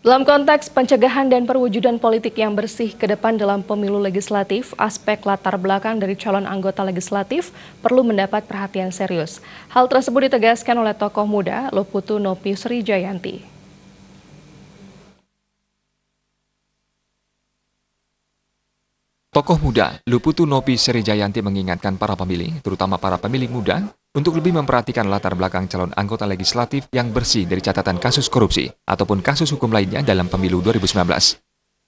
Dalam konteks pencegahan dan perwujudan politik yang bersih ke depan dalam pemilu legislatif, aspek latar belakang dari calon anggota legislatif perlu mendapat perhatian serius. Hal tersebut ditegaskan oleh tokoh muda Luputu Nopi Srijayanti. Tokoh muda Luputu Nopi Srijayanti mengingatkan para pemilih, terutama para pemilih muda, untuk lebih memperhatikan latar belakang calon anggota legislatif yang bersih dari catatan kasus korupsi ataupun kasus hukum lainnya dalam pemilu 2019.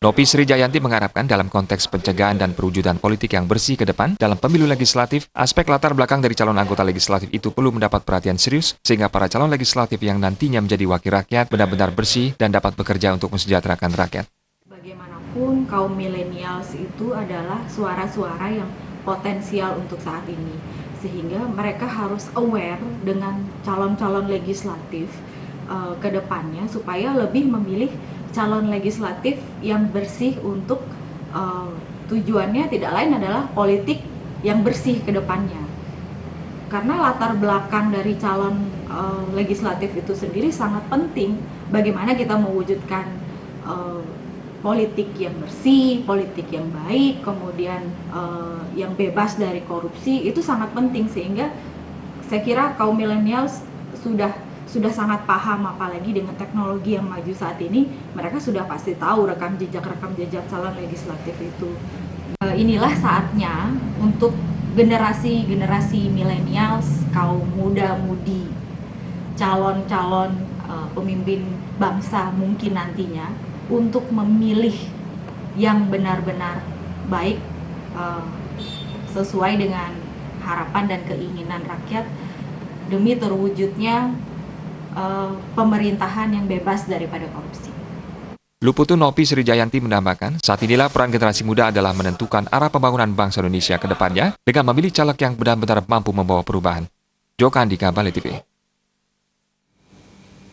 Nopi Srijayanti mengharapkan dalam konteks pencegahan dan perwujudan politik yang bersih ke depan dalam pemilu legislatif, aspek latar belakang dari calon anggota legislatif itu perlu mendapat perhatian serius sehingga para calon legislatif yang nantinya menjadi wakil rakyat benar-benar bersih dan dapat bekerja untuk mensejahterakan rakyat. Bagaimanapun kaum milenials itu adalah suara-suara yang potensial untuk saat ini, sehingga mereka harus aware dengan calon-calon legislatif ke depannya supaya lebih memilih calon legislatif yang bersih untuk tujuannya tidak lain adalah politik yang bersih ke depannya. Karena latar belakang dari calon legislatif itu sendiri sangat penting bagaimana kita mewujudkan politik yang bersih, politik yang baik, kemudian yang bebas dari korupsi, itu sangat penting, sehingga saya kira kaum milenials sudah sangat paham, apalagi dengan teknologi yang maju saat ini, mereka sudah pasti tahu rekam jejak calon legislatif itu. Inilah saatnya untuk generasi milenials, kaum muda-mudi, calon-calon pemimpin bangsa mungkin nantinya, untuk memilih yang benar-benar baik sesuai dengan harapan dan keinginan rakyat demi terwujudnya pemerintahan yang bebas daripada korupsi. Luputu Nopi Srijayanti menambahkan, saat inilah peran generasi muda adalah menentukan arah pembangunan bangsa Indonesia ke depannya dengan memilih caleg yang benar-benar mampu membawa perubahan. Joko Andika, Bali TV.